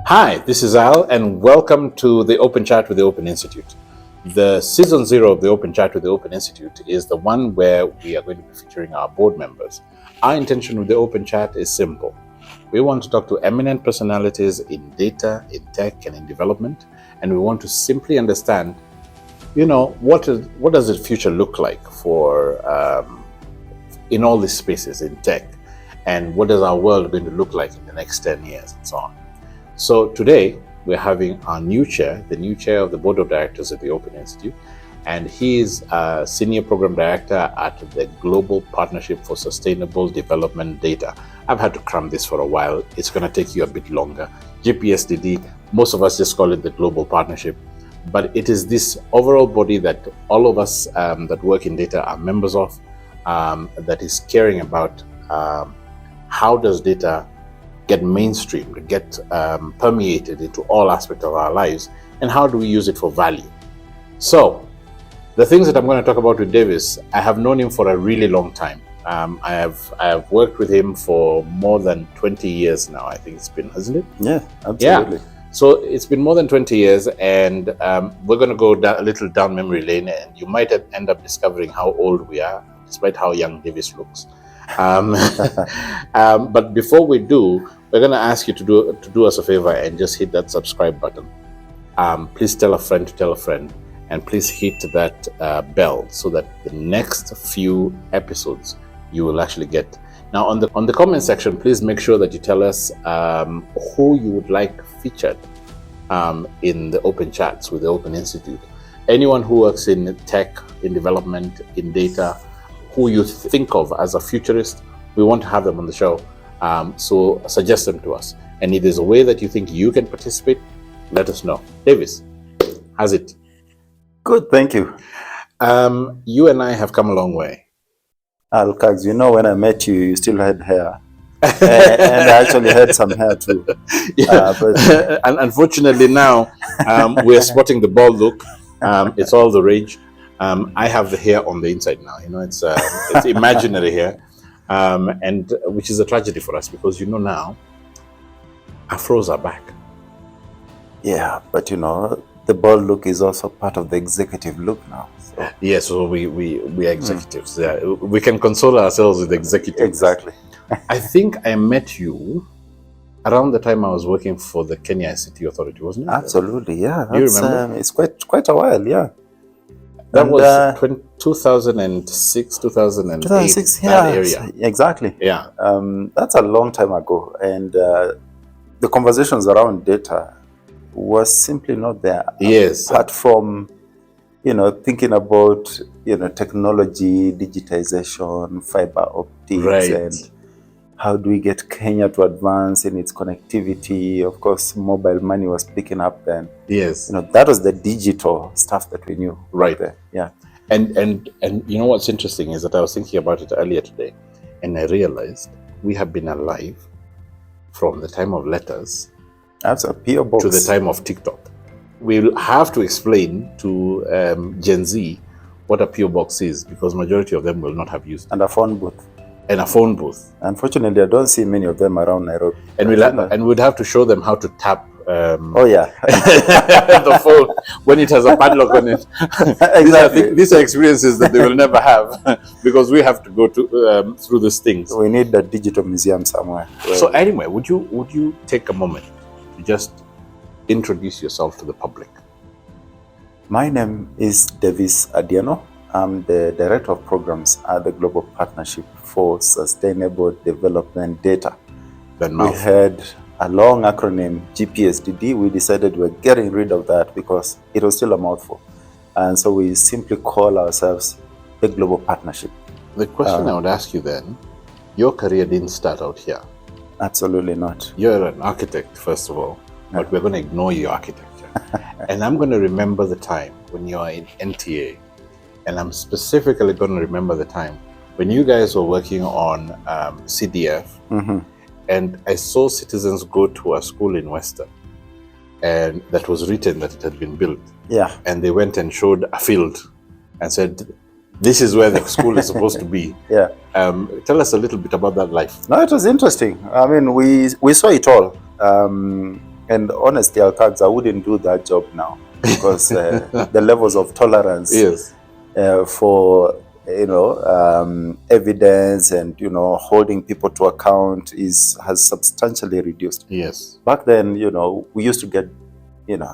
Hi, this is Al, and welcome to the Open Chat with the Open Institute. The season 0 of the Open Chat with the Open Institute is the one where we are going to be featuring our board members. Our intention with the Open Chat is simple. We want to talk to eminent personalities in data, in tech, and in development, and we want to simply understand, what does the future look like for in all these spaces in tech, and what is our world going to look like in the next 10 years, and so on. So today, we're having our new chair, the new chair of the Board of Directors at the Open Institute, and he is a Senior Program Director at the Global Partnership for Sustainable Development Data. I've had to cram this for a while. It's going to take you a bit longer. GPSDD, most of us just call it the Global Partnership, but it is this overall body that all of us that work in data are members of, that is caring about how does data get mainstreamed, get permeated into all aspects of our lives, and how do we use it for value. So the things that I'm going to talk about with Davis, I have known him for a really long time. I have worked with him for more than 20 years now, I think it's been, hasn't it? Yeah, absolutely. Yeah. So it's been more than 20 years, and we're going to go a little down memory lane, and you might end up discovering how old we are, despite how young Davis looks. But before we do, we're going to ask you to do us a favor and just hit that subscribe button. Please tell a friend to tell a friend, and please hit that bell so that the next few episodes you will actually get. Now, on the comment section, please make sure that you tell us who you would like featured in the Open Chats with the Open Institute. Anyone who works in tech, in development, in data, who you think of as a futurist, we want to have them on the show. So suggest them to us. And if there's a way that you think you can participate, let us know. Davis, how's it? Good, thank you. You and I have come a long way. Alkags, when I met you, you still had hair. And I actually had some hair too. And unfortunately now, we're sporting the bald look. It's all the rage. I have the hair on the inside now. It's imaginary hair, and which is a tragedy for us because now afros are back. Yeah, but the bald look is also part of the executive look now. So. Yeah, so we are executives. Yeah, we can console ourselves with executives. Exactly. I think I met you around the time I was working for the Kenya City Authority, wasn't it? Absolutely, yeah. Do you remember? It's quite a while, yeah. That was 2006, 2008, 2006, that area. Exactly. Yeah. That's a long time ago. And the conversations around data was simply not there. Yes. Apart from, thinking about, technology, digitization, fiber optics, right, and how do we get Kenya to advance in its connectivity? Of course, mobile money was picking up then. Yes. That was the digital stuff that we knew. Right there. Yeah. And what's interesting is that I was thinking about it earlier today, and I realized we have been alive from the time of letters That's a PO box to the time of TikTok. We'll have to explain to Gen Z what a PO box is, because majority of them will not have used it. And a phone booth. And a phone booth. Unfortunately, I don't see many of them around Nairobi. And we'd have to show them how to tap the phone when it has a padlock on it. Exactly. These are experiences that they will never have because we have to go to through these things. We need a digital museum somewhere. So anyway, would you take a moment to just introduce yourself to the public? My name is Davis Adieno. I'm the Director of Programs at the Global Partnership for Sustainable Development Data. We had a long acronym, GPSDD. We decided we're getting rid of that because it was still a mouthful. And so we simply call ourselves the Global Partnership. The question I would ask you then, your career didn't start out here. Absolutely not. You're an architect, first of all, but we're going to ignore your architecture. And I'm going to remember the time when you are in NTA. And I'm specifically going to remember the time when you guys were working on CDF, and I saw citizens go to a school in Western, and that was written that it had been built. Yeah. And they went and showed a field and said, this is where the school is supposed to be. Yeah. Tell us a little bit about that life. No, it was interesting. I mean, we saw it all. And honestly, I wouldn't do that job now because the levels of tolerance for evidence and holding people to account has substantially reduced. Yes. Back then, we used to get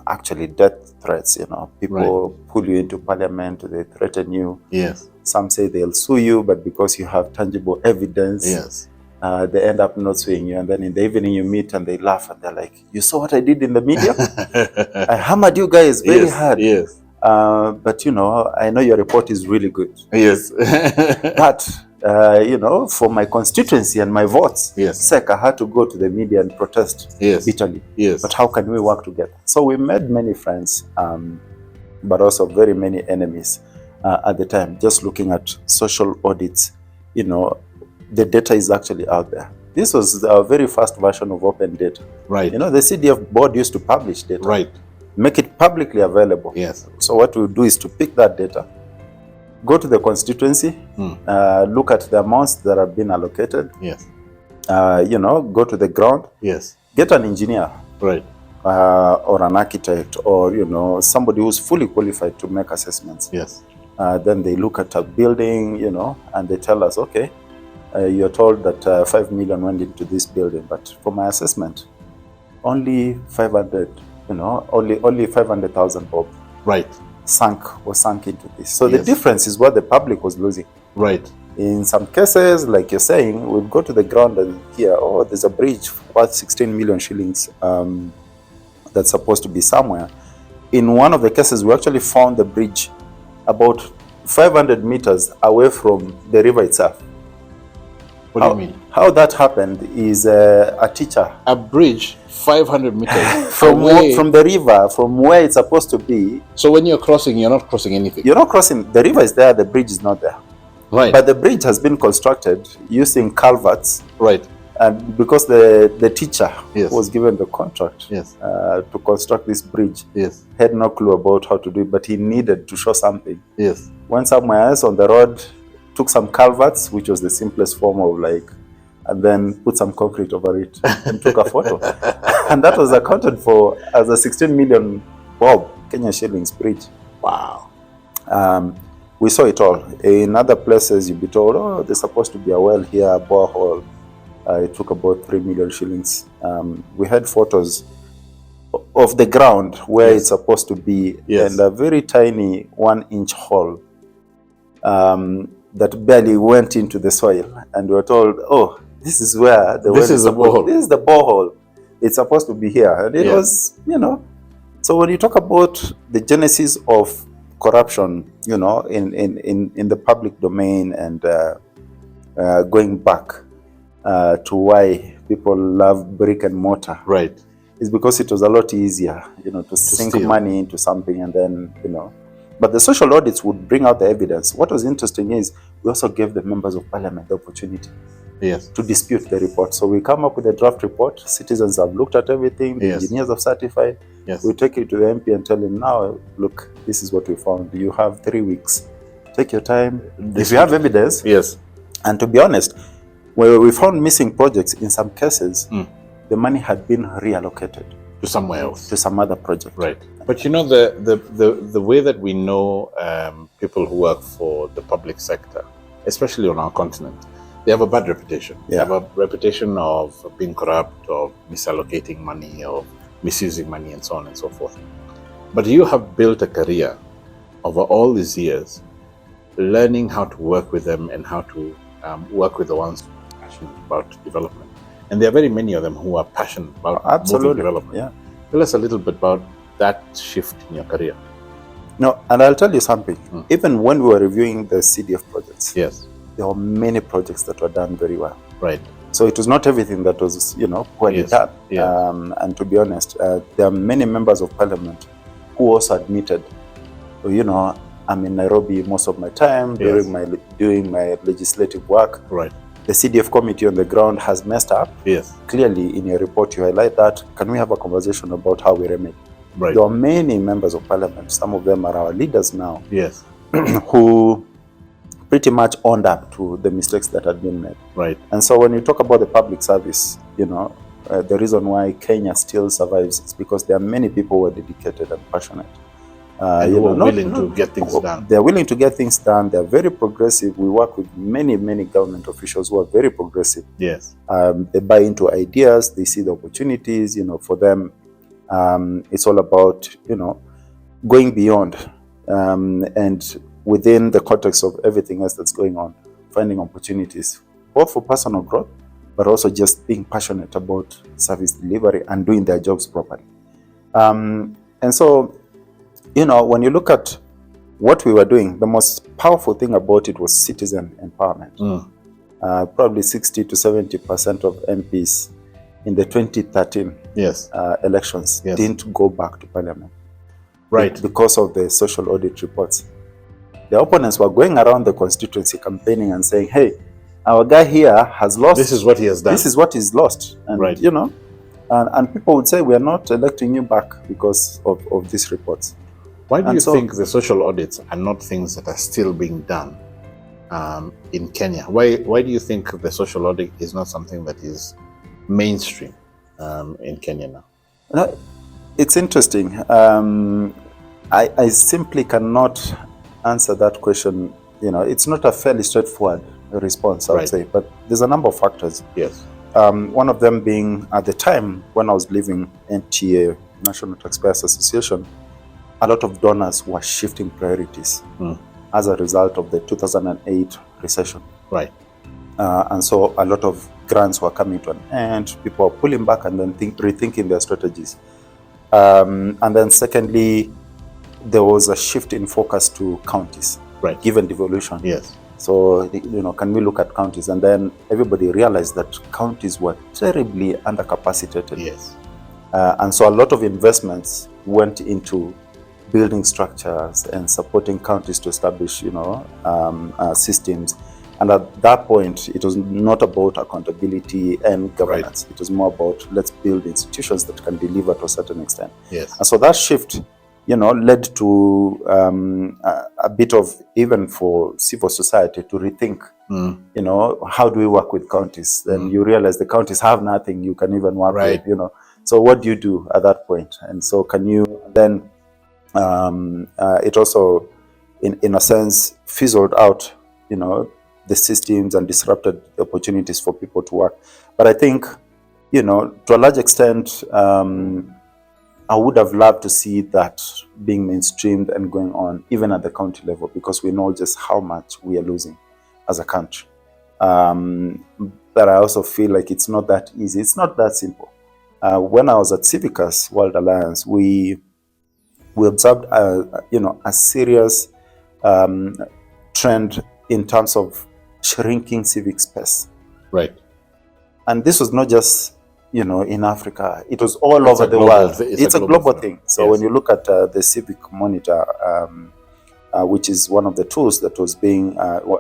actually death threats. People pull you into parliament, they threaten you. Yes. Some say they'll sue you, but because you have tangible evidence, yes, they end up not suing you. And then in the evening you meet and they laugh and they're like, "You saw what I did in the media? I hammered you guys very hard." Yes. But I know your report is really good. Yes. But for my constituency and my votes sake, I had to go to the media and protest bitterly. Yes. But how can we work together? So we made many friends, but also very many enemies at the time. Just looking at social audits, the data is actually out there. This was our very first version of open data. Right. The CDF board used to publish data. Right. Make it publicly available. Yes. So what we do is to pick that data, go to the constituency, look at the amounts that have been allocated. Yes. Go to the ground. Yes. Get an engineer. Right. Or an architect, or somebody who's fully qualified to make assessments. Yes. Then they look at a building, and they tell us, okay, you're told that 5 million went into this building, but for my assessment, only 500. Only 500,000 bob was sunk into this. So the difference is what the public was losing. Right. In some cases, like you're saying, we'll go to the ground and hear, there's a bridge worth 16 million shillings that's supposed to be somewhere. In one of the cases, we actually found the bridge about 500 meters away from the river itself. What do you mean? How that happened is a teacher. A bridge 500 meters from the river, from where it's supposed to be. So when you're crossing, you're not crossing anything. You're not crossing. The river is there, the bridge is not there. Right. But the bridge has been constructed using culverts. Right. And because the teacher was given the contract to construct this bridge, had no clue about how to do it, but he needed to show something. Yes. Went somewhere else on the road, took some culverts, which was the simplest form of and then put some concrete over it and took a photo. And that was accounted for as a 16 million bob Kenya shillings bridge. Wow. We saw it all. In other places, you'd be told, there's supposed to be a well here, a borehole. It took about 3 million shillings. We had photos of the ground where it's supposed to be, and a very tiny 1-inch hole that barely went into the soil. And we were told, this is where this is the borehole. This is the borehole. It's supposed to be here. And it was, So when you talk about the genesis of corruption, in the public domain and going back to why people love brick and mortar, right, is because it was a lot easier, to sink money into something and then, But the social audits would bring out the evidence. What was interesting is we also gave the members of parliament the opportunity to dispute the report. So we come up with a draft report. Citizens have looked at everything. The engineers have certified. We take it to the MP and tell him, now, look, this is what we found. You have 3 weeks. Take your time. If you have evidence. And to be honest, where we found missing projects, in some cases, the money had been reallocated to somewhere else, to some other project. Right. But the way that we know people who work for the public sector, especially on our continent, they have a bad reputation. They have a reputation of being corrupt, of misallocating money, of misusing money, and so on and so forth. But you have built a career over all these years, learning how to work with them and how to work with the ones who are passionate about development. And there are very many of them who are passionate about moving development. Tell us a little bit about that shift in your career. No, and I'll tell you something. Even when we were reviewing the CDF projects, there were many projects that were done very well. Right. So it was not everything that was, poorly done. And to be honest, there are many members of parliament who also admitted, I'm in Nairobi most of my time doing my legislative work. Right. The CDF committee on the ground has messed up. Clearly, in your report, you highlight that. Can we have a conversation about how we remedy? Right. There are many members of parliament, some of them are our leaders now, who pretty much owned up to the mistakes that had been made. Right. And so when you talk about the public service, the reason why Kenya still survives is because there are many people who are dedicated and passionate. And who are willing to get things done. They're willing to get things done. They're very progressive. We work with many government officials who are very progressive. Yes. They buy into ideas. They see the opportunities. For them, it's all about going beyond and within the context of everything else that's going on, finding opportunities both for personal growth, but also just being passionate about service delivery and doing their jobs properly. And so, when you look at what we were doing, the most powerful thing about it was citizen empowerment. Probably 60 to 70% of MPs in the 2013 elections didn't go back to parliament. Right. Because of the social audit reports. The opponents were going around the constituency campaigning and saying, hey, our guy here has lost. This is what he has done. This is what he's lost. And, right. And people would say, we are not electing you back because of these reports. Why do you think the social audits are not things that are still being done in Kenya? Why do you think the social audit is not something that is mainstream in Kenya now? It's interesting. I simply cannot answer that question. It's not a fairly straightforward response, I would say, but there's a number of factors. Yes. One of them being, at the time when I was leaving NTA, National Taxpayers Association, a lot of donors were shifting priorities as a result of the 2008 recession. Right. And so a lot of grants were coming to an end. People were pulling back and then rethinking their strategies. And then secondly, there was a shift in focus to counties, given devolution. Yes. So, can we look at counties? And then everybody realized that counties were terribly undercapacitated. Yes. And so a lot of investments went into building structures and supporting counties to establish, systems. And at that point, it was not about accountability and governance. It was more about, let's build institutions that can deliver to a certain extent. Yes. And so that shift, led to a bit of, even for civil society to rethink, how do we work with counties? Then you realize the counties have nothing you can even work with, So what do you do at that point? And so can you then, it also, in a sense, fizzled out, the systems and disrupted the opportunities for people to work. But I think, to a large extent, I would have loved to see that being mainstreamed and going on, even at the county level, because we know just how much we are losing as a country. But I also feel like it's not that easy. It's not that simple. When I was at Civicus World Alliance, we observed, a serious trend in terms of shrinking civic space. Right. And this was not just, in Africa. It was all over the world. It's a global thing. So when you look at the Civic Monitor, which is one of the tools that was being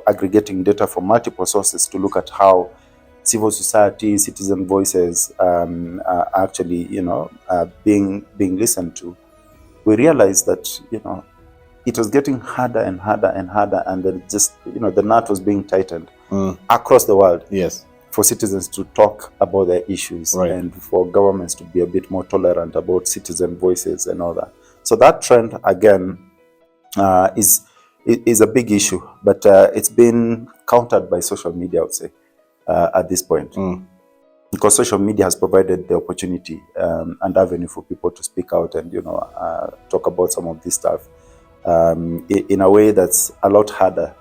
aggregating data from multiple sources to look at how civil society, citizen voices are actually, being listened to, we realized that, it was getting harder and harder and harder, and then just, the knot was being tightened across the world. Yes. For citizens to talk about their issues and for governments to be a bit more tolerant about citizen voices and all that. So that trend, again, is a big issue, but it's been countered by social media, I would say, at this point. Because social media has provided the opportunity and avenue for people to speak out and, talk about some of this stuff in a way that's a lot harder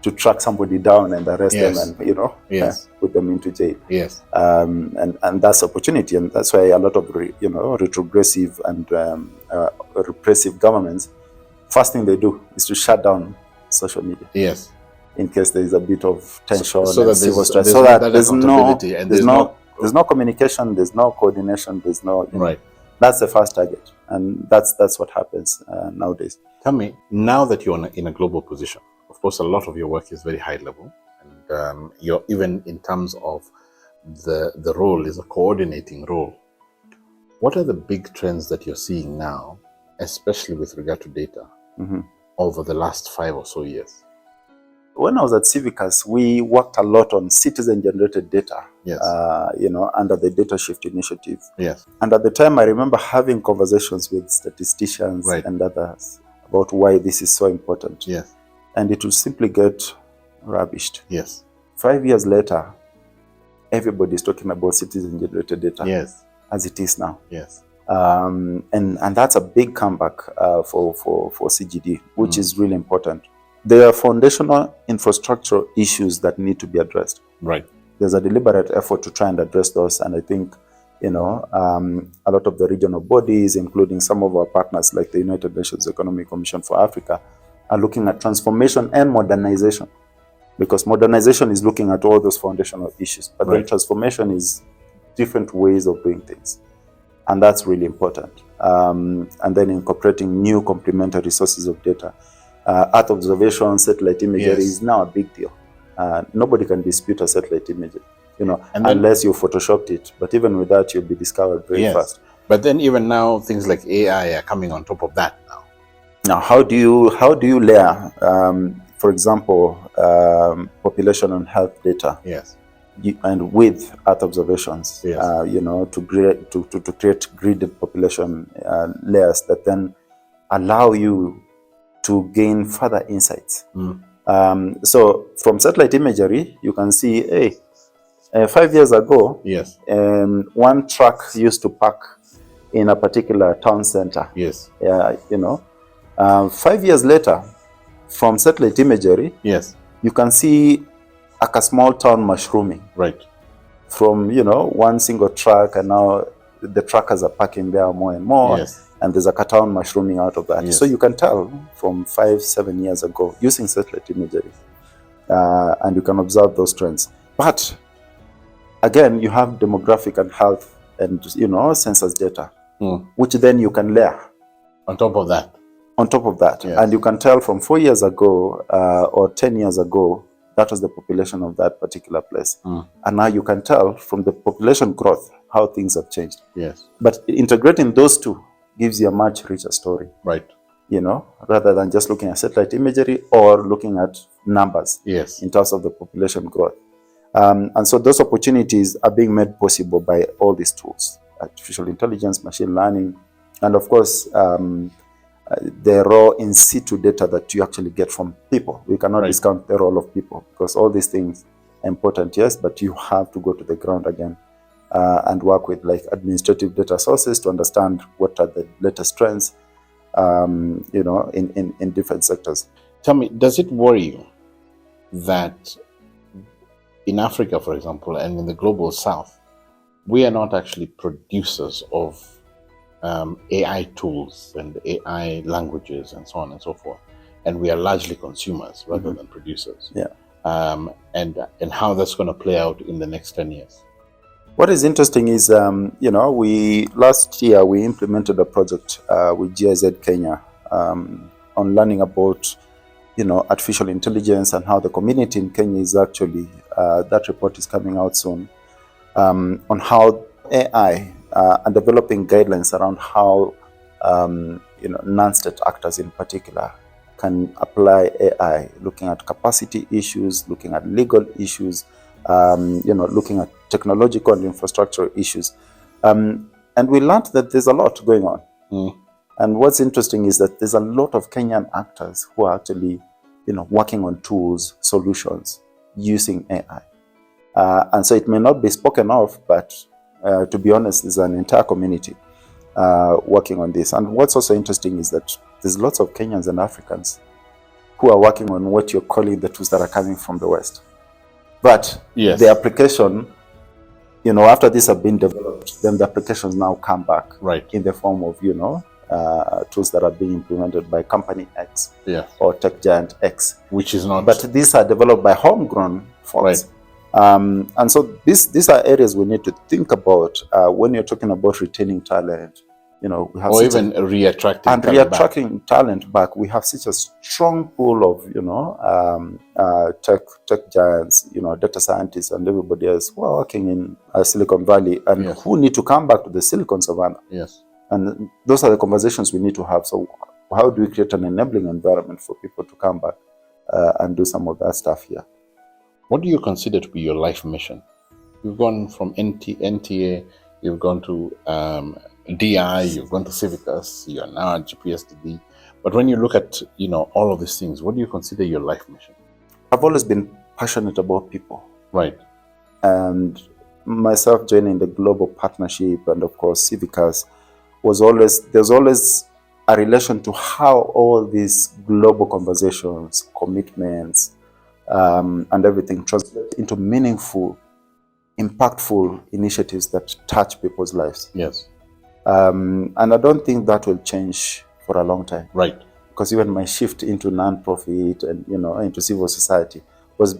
to track somebody down and arrest them and, put them into jail. Yes. And that's opportunity. And that's why a lot of, retrogressive and repressive governments, first thing they do is to shut down social media. Yes. In case there is a bit of tension so and civil stress. So that there's no communication, there's no coordination, there's no... That's the first target. And that's what happens nowadays. Tell me, now that you're in a global position, of course, a lot of your work is very high level, and you're even in terms of the role is a coordinating role. What are the big trends that you're seeing now, especially with regard to data, over the last 5 or so years? When I was at Civicus, we worked a lot on citizen-generated data, Yes. Under the Data Shift Initiative. Yes. And at the time, I remember having conversations with statisticians Right. and others about why this is so important. Yes. And it would simply get rubbished. Yes. 5 years later, everybody is talking about citizen-generated data. Yes. As it is now. Yes. And that's a big comeback for CGD, which is really important. There are foundational infrastructure issues that need to be addressed. Right. There's a deliberate effort to try and address those, and I think, a lot of the regional bodies, including some of our partners like the United Nations Economic Commission for Africa, are looking at transformation and modernization, because modernization is looking at all those foundational issues, but then transformation is different ways of doing things, and that's really important. And then incorporating new complementary sources of data. Earth observation, satellite imagery is now a big deal. Nobody can dispute a satellite imagery, unless you photoshopped it. But even with that, you'll be discovered very fast. But then even now, things like AI are coming on top of that now. Now, how do you layer, for example, population and health data? Yes. And with Earth observations, yes. To create gridded population layers that then allow you to gain further insights. So from satellite imagery, you can see, 5 years ago, yes, one truck used to park in a particular town center. Yes. 5 years later, from satellite imagery, yes, you can see a small town mushrooming. Right. From one single truck, and now the truckers are parking there more and more. Yes. And there's a town mushrooming out of that. Yes. So you can tell from 5-7 years ago using satellite imagery, and you can observe those trends. But again, you have demographic and health and census data, which then you can layer on top of that. On top of that, yes. And you can tell from 4 years ago or 10 years ago, that was the population of that particular place. And now you can tell from the population growth how things have changed. Yes. But integrating those two gives you a much richer story. Right. Rather than just looking at satellite imagery or looking at numbers. Yes. In terms of the population growth. And so those opportunities are being made possible by all these tools, artificial intelligence, machine learning, and of course, the raw in situ data that you actually get from people. We cannot discount the role of people, because all these things are important, yes, but you have to go to the ground again and work with administrative data sources to understand what are the latest trends, in different sectors. Tell me, does it worry you that in Africa, for example, and in the global south, we are not actually producers of AI tools and AI languages and so on and so forth, and we are largely consumers rather than producers? Yeah. And how that's going to play out in the next 10 years? What is interesting is, last year we implemented a project with GIZ Kenya on learning about, artificial intelligence and how the community in Kenya is actually, that report is coming out soon, on how AI and developing guidelines around how, non-state actors in particular can apply AI, looking at capacity issues, looking at legal issues, looking at technological and infrastructure issues. And we learned that there's a lot going on. And what's interesting is that there's a lot of Kenyan actors who are actually, working on tools, solutions, using AI. And so it may not be spoken of, but to be honest, there's an entire community working on this. And what's also interesting is that there's lots of Kenyans and Africans who are working on what you're calling the tools that are coming from the West. But the application, after these have been developed, then the applications now come back in the form of, tools that are being implemented by company X or tech giant X. Which is not... But these are developed by homegrown folks. And so these are areas we need to think about when you're talking about retaining talent. We have or even reattracting talent back. We have such a strong pool of tech giants, data scientists, and everybody else who are working in Silicon Valley and who need to come back to the Silicon Savannah. Yes. And those are the conversations we need to have. So how do we create an enabling environment for people to come back and do some of that stuff here. What do you consider to be your life mission? You've gone from NTA, you've gone to DI, you've gone to Civicus, you're now at GPSDD. But when you look at, all of these things, what do you consider your life mission? I've always been passionate about people. Right. And myself joining the global partnership and of course Civicus there's always a relation to how all these global conversations, commitments, and everything translate into meaningful, impactful initiatives that touch people's lives. Yes. And I don't think that will change for a long time. Right. Because even my shift into non-profit and, into civil society was,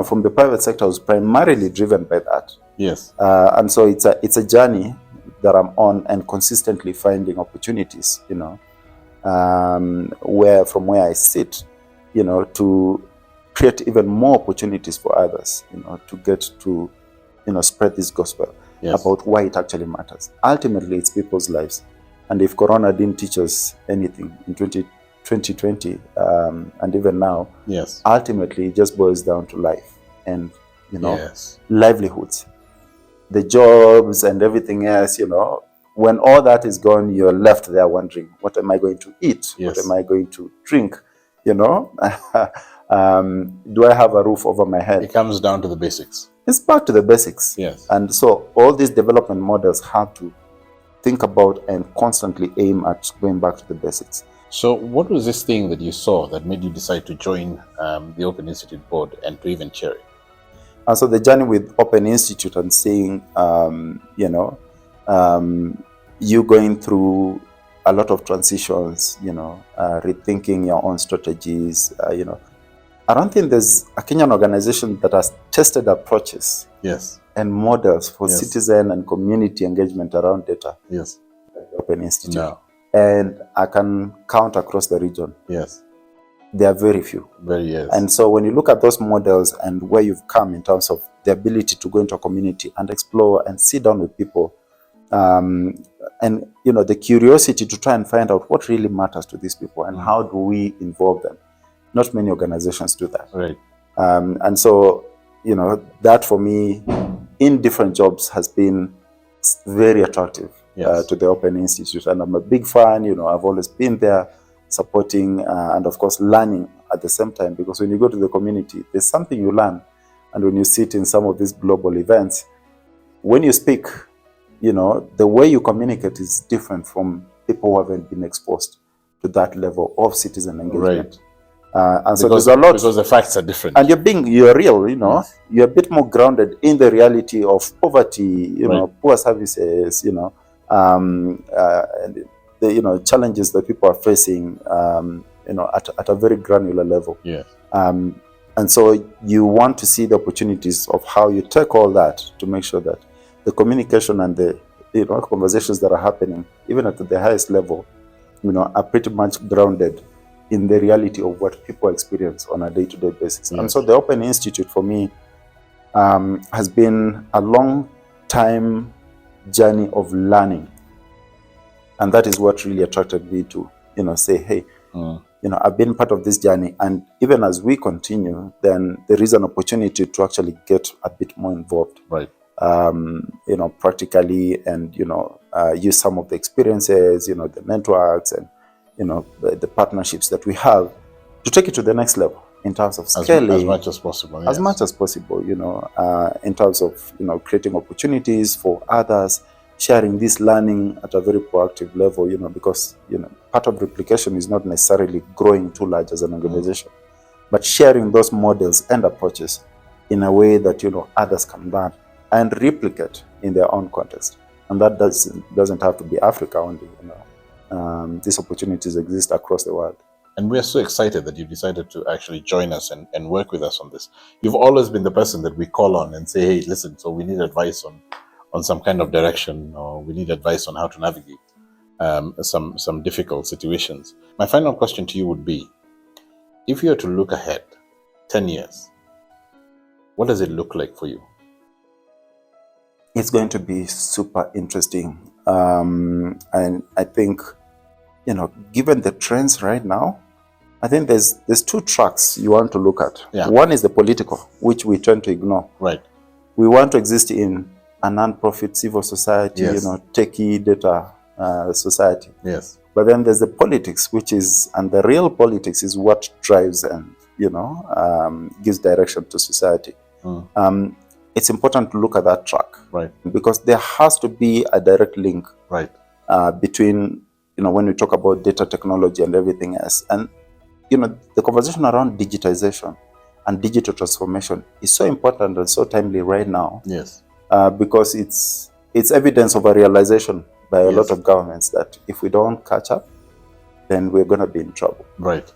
from the private sector was primarily driven by that. Yes. And so it's a journey that I'm on and consistently finding opportunities, from where I sit, to create even more opportunities for others, to get to, spread this gospel. Yes. About why it actually matters. Ultimately, it's people's lives. And if Corona didn't teach us anything in 2020, and even now, yes, ultimately it just boils down to life and, yes, livelihoods. The jobs and everything else, when all that is gone, you're left there wondering, what am I going to eat? Yes. What am I going to drink? Do I have a roof over my head? It comes down to the basics. It's back to the basics. Yes. And so all these development models have to think about and constantly aim at going back to the basics. So what was this thing that you saw that made you decide to join the Open Institute board and to even chair it? And so the journey with Open Institute and seeing, you going through a lot of transitions, rethinking your own strategies, I don't think there's a Kenyan organization that has tested approaches, yes, and models for, yes, citizen and community engagement around data. Yes. Like the Open Institute. No. And I can count across the region. Yes. There are very few. Yes. And so when you look at those models and where you've come in terms of the ability to go into a community and explore and sit down with people, and the curiosity to try and find out what really matters to these people and how do we involve them. Not many organizations do that. Right. And so, that for me, in different jobs, has been very attractive, yes, to the Open Institute. And I'm a big fan, I've always been there supporting and of course learning at the same time, because when you go to the community, there's something you learn. And when you sit in some of these global events, when you speak, the way you communicate is different from people who haven't been exposed to that level of citizen engagement. Right. And so there's a lot, because the facts are different, and you're real, yes, you're a bit more grounded in the reality of poverty, right, poor services, and the challenges that people are facing, at a very granular level. Yes. And so you want to see the opportunities of how you take all that to make sure that the communication and the conversations that are happening, even at the highest level, are pretty much grounded in the reality of what people experience on a day-to-day basis. Yes. And so the Open Institute for me has been a long time journey of learning. And that is what really attracted me to, say, hey, I've been part of this journey. And even as we continue, then there is an opportunity to actually get a bit more involved. Right. Practically, and, use some of the experiences, the networks and, the partnerships that we have to take it to the next level in terms of scaling. As much as possible. Yes. As much as possible, in terms of, creating opportunities for others, sharing this learning at a very proactive level, because, part of replication is not necessarily growing too large as an organization, but sharing those models and approaches in a way that, others can learn and replicate in their own context. And that doesn't have to be Africa only, these opportunities exist across the world. And we're so excited that you decided to actually join us and work with us on this. You've always been the person that we call on and say, hey, listen, so we need advice on some kind of direction, or we need advice on how to navigate some difficult situations. My final question to you would be, if you were to look ahead 10 years, what does it look like for you? It's going to be super interesting. And I think, given the trends right now, I think there's two tracks you want to look at. Yeah. One is the political, which we tend to ignore. Right. We want to exist in a non-profit civil society, Yes. techie data society. Yes. But then there's the politics, and the real politics is what drives and, gives direction to society. It's important to look at that track. Right. Because there has to be a direct link. Right. Between, when we talk about data technology and everything else. And, the conversation around digitization and digital transformation is so important and so timely right now. Yes. Because it's evidence of a realization by a lot of governments that if we don't catch up, then we're going to be in trouble. Right.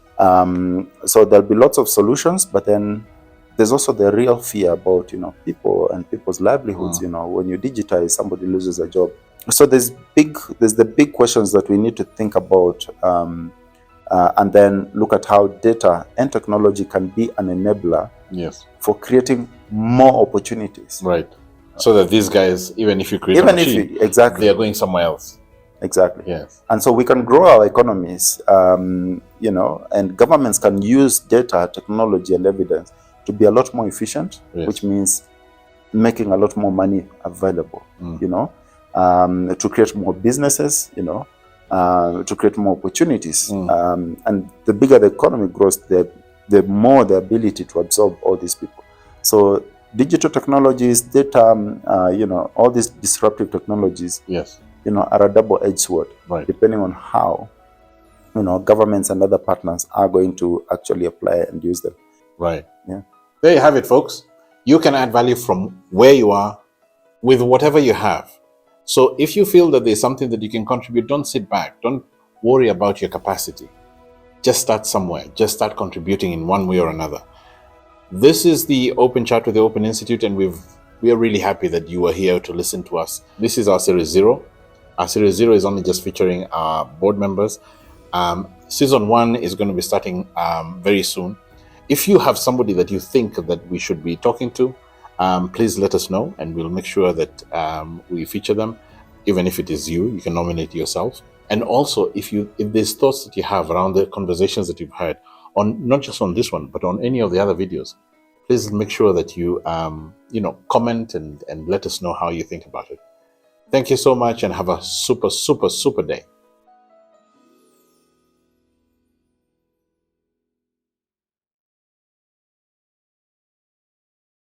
So there'll be lots of solutions, but then there's also the real fear about, people and people's livelihoods. When you digitize, somebody loses a job. So there's the big questions that we need to think about, and then look at how data and technology can be an enabler for creating more opportunities. Right. So that these guys, even if you create a machine, exactly, they are going somewhere else. Exactly. Yes. And so we can grow our economies, and governments can use data, technology, and evidence to be a lot more efficient, which means making a lot more money available, to create more businesses, to create more opportunities. And the bigger the economy grows, the more the ability to absorb all these people. So digital technologies, data, all these disruptive technologies, are a double-edged sword, depending on how, governments and other partners are going to actually apply and use them. Right. Yeah. There you have it, folks. You can add value from where you are with whatever you have. So if you feel that there's something that you can contribute, don't sit back. Don't worry about your capacity. Just start somewhere. Just start contributing in one way or another. This is the Open Chat with the Open Institute, and we are really happy that you are here to listen to us. This is our Series 0. Our Series 0 is only just featuring our board members. Season 1 is going to be starting very soon. If you have somebody that you think that we should be talking to, please let us know, and we'll make sure that we feature them. Even if it is you can nominate yourself. And also, if there's thoughts that you have around the conversations that you've had, on not just on this one, but on any of the other videos, please make sure that you comment and let us know how you think about it. Thank you so much, and have a super, super, super day.